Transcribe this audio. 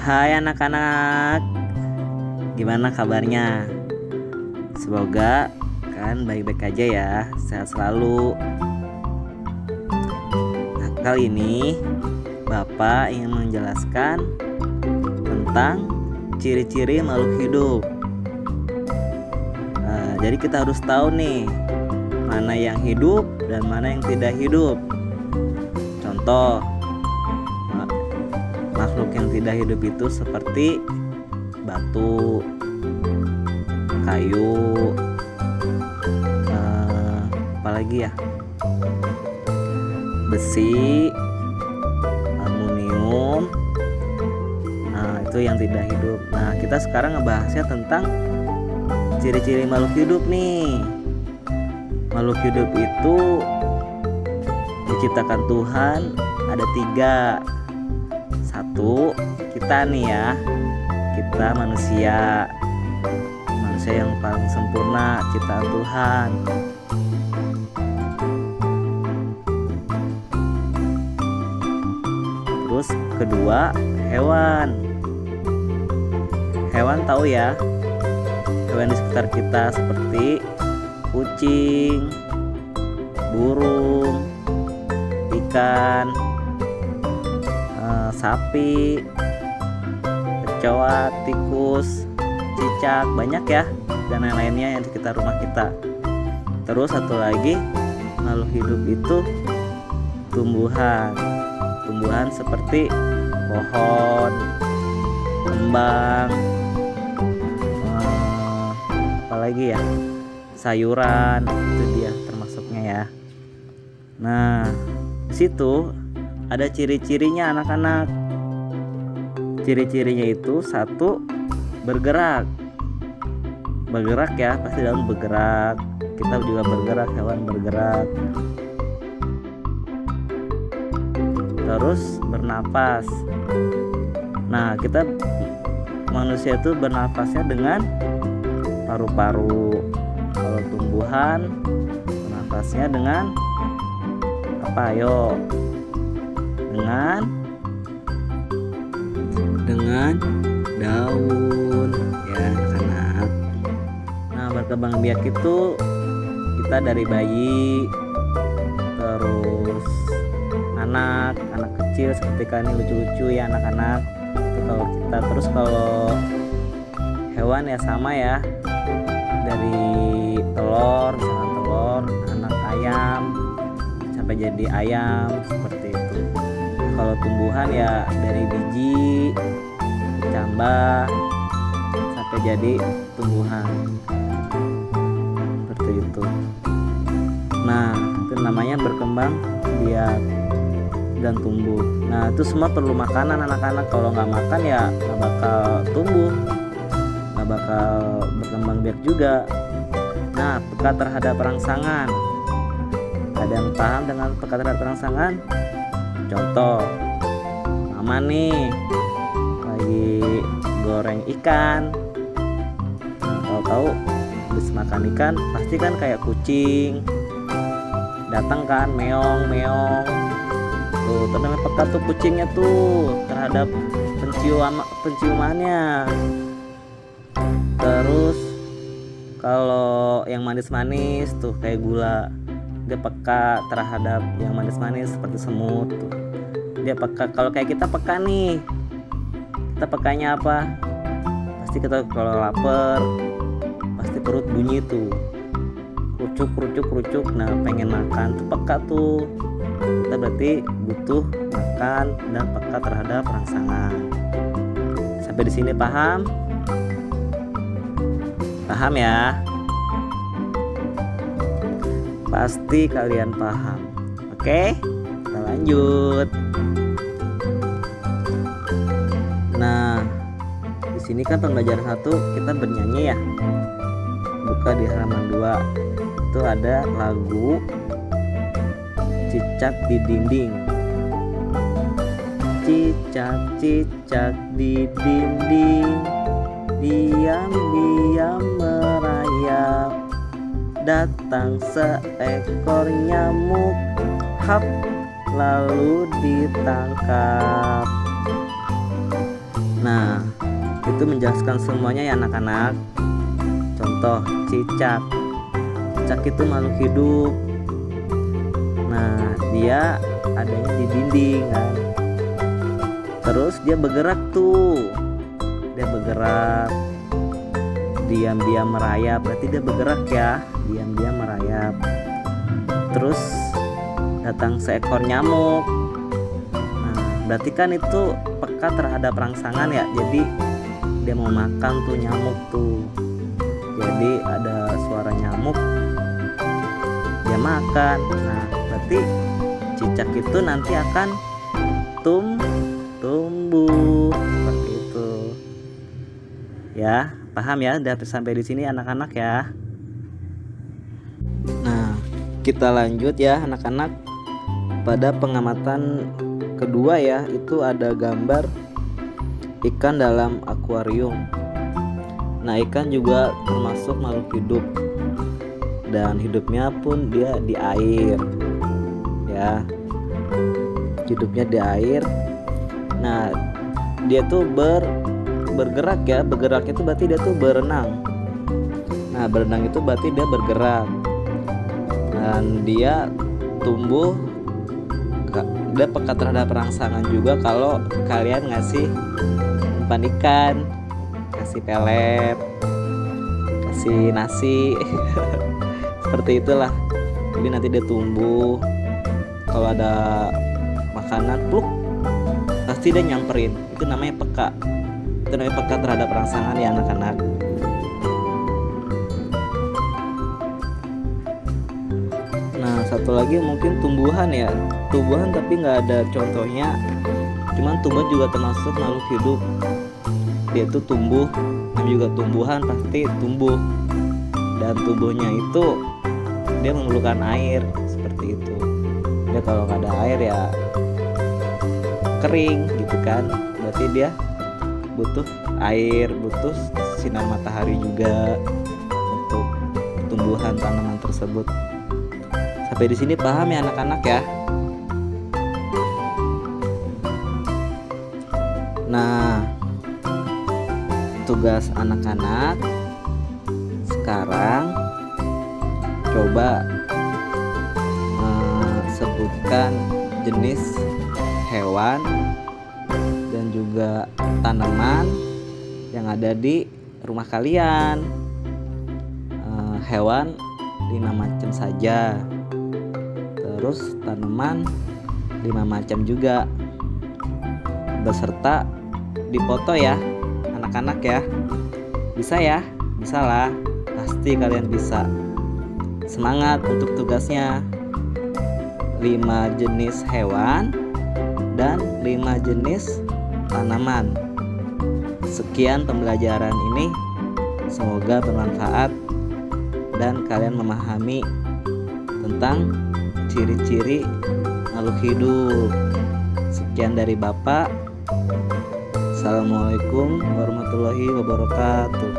Hai anak-anak, gimana kabarnya? Semoga kan baik-baik aja ya, sehat selalu. Nah, kali ini Bapak ingin menjelaskan tentang ciri-ciri makhluk hidup. Jadi kita harus tahu nih, mana yang hidup dan mana yang tidak hidup. Contoh, makhluk yang tidak hidup itu seperti batu, kayu, apalagi ya, besi, aluminium. Nah, itu yang tidak hidup. Nah, kita sekarang ngebahasnya tentang ciri-ciri makhluk hidup nih. Makhluk hidup itu diciptakan Tuhan ada 3. Satu, kita nih ya, kita manusia yang paling sempurna ciptaan Tuhan. Terus kedua, hewan tahu ya, hewan di sekitar kita seperti kucing, burung, ikan, sapi, kecoa, tikus, cicak, banyak ya, dan lain-lainnya yang di sekitar rumah kita. Terus satu lagi, makhluk hidup itu tumbuhan seperti pohon, kembang, apalagi ya, sayuran, itu dia termasuknya ya. Nah, di situ ada ciri-cirinya anak-anak. Ciri-cirinya itu satu, bergerak ya, pasti daun bergerak, kita juga bergerak, hewan bergerak. Terus bernapas. Nah, kita manusia itu bernapasnya dengan paru-paru. Kalau tumbuhan bernapasnya dengan apa? Ayo, dengan daun ya anak-anak. Nah, berkembang biak itu kita dari bayi, terus anak kecil seperti kalian, lucu-lucu ya anak-anak. Itu kalau kita. Terus kalau hewan ya sama ya, dari telur, misalkan telur, anak ayam sampai jadi ayam, seperti itu. Kalau tumbuhan ya dari biji, dicambah sampai jadi tumbuhan, seperti itu. Nah, itu namanya berkembang biak dan tumbuh. Nah, itu semua perlu makanan anak-anak. Kalau nggak makan ya nggak bakal tumbuh, nggak bakal berkembang biak juga. Nah, peka terhadap rangsangan. Ada yang paham dengan peka terhadap rangsangan? Contoh, mama nih lagi goreng ikan. Nah, kalau tahu habis makan ikan pasti kan kayak kucing datang kan, meong tuh, namanya peka tuh kucingnya tuh terhadap penciumannya. Terus kalau yang manis-manis tuh kayak gula, dia peka terhadap yang manis-manis seperti semut tuh. Dia peka. Kalau kayak kita peka nih, kita pekanya apa? Pasti kita kalau lapar pasti perut bunyi tuh, kerucuk. Nah, pengen makan tuh peka tuh. Kita berarti butuh makan dan peka terhadap rangsangan. Sampai di sini paham? Paham ya? Pasti kalian paham. Oke, kita lanjut. Nah, di sini kan pembelajaran 1 kita bernyanyi ya. Buka di halaman 2. Itu ada lagu Cicak di Dinding. Cicak di dinding, diam-diam merayap. Datang seekor nyamuk, hap, lalu ditangkap. Nah, itu menjelaskan semuanya ya anak-anak. Contoh cicak. Cicak itu makhluk hidup. Nah, dia adanya di dinding kan. Terus dia bergerak tuh. Dia bergerak. Diam-diam merayap. Berarti dia bergerak ya. Diam-diam merayap. Terus datang seekor nyamuk. Nah, berarti kan itu peka terhadap rangsangan ya. Jadi dia mau makan tuh nyamuk tuh. Jadi ada suara nyamuk, dia makan. Nah, berarti cicak itu nanti akan tumbuh seperti itu. Ya, paham ya? Udah sampai di sini anak-anak ya. Nah, kita lanjut ya anak-anak. Pada pengamatan kedua ya, itu ada gambar ikan dalam akuarium. Nah, ikan juga termasuk makhluk hidup dan hidupnya pun dia di air ya, hidupnya di air. Nah, dia tuh bergerak ya. Bergerak itu berarti dia tuh berenang. Nah, berenang itu berarti dia bergerak dan dia tumbuh. Dia peka terhadap rangsangan juga kalau kalian ngasih umpan ikan, kasih pelet, kasih nasi seperti itulah. Jadi nanti dia tumbuh. Kalau ada makanan pluk, pasti dia nyamperin. Itu namanya peka. Itu namanya peka terhadap rangsangan ya anak-anak. Nah, satu lagi mungkin tumbuhan ya. Tumbuhan tapi nggak ada contohnya. Cuman tumbuhan juga termasuk makhluk hidup. Dia itu tumbuh, namanya juga tumbuhan pasti tumbuh. Dan tumbuhnya itu dia memerlukan air seperti itu. Dia kalau nggak ada air ya kering gitu kan. Berarti dia butuh air, butuh sinar matahari juga untuk pertumbuhan tanaman tersebut. Sampai di sini paham ya anak-anak ya? Nah, tugas anak-anak sekarang coba sebutkan jenis hewan dan juga tanaman yang ada di rumah kalian. Hewan 5 macam saja, terus tanaman 5 macam juga, beserta dipoto ya anak-anak ya. Bisa ya? Bisa lah, pasti kalian bisa. Semangat untuk tugasnya. 5 jenis hewan dan 5 jenis tanaman. Sekian pembelajaran ini, semoga bermanfaat dan kalian memahami tentang ciri-ciri makhluk hidup. Sekian dari Bapak. Assalamualaikum warahmatullahi wabarakatuh.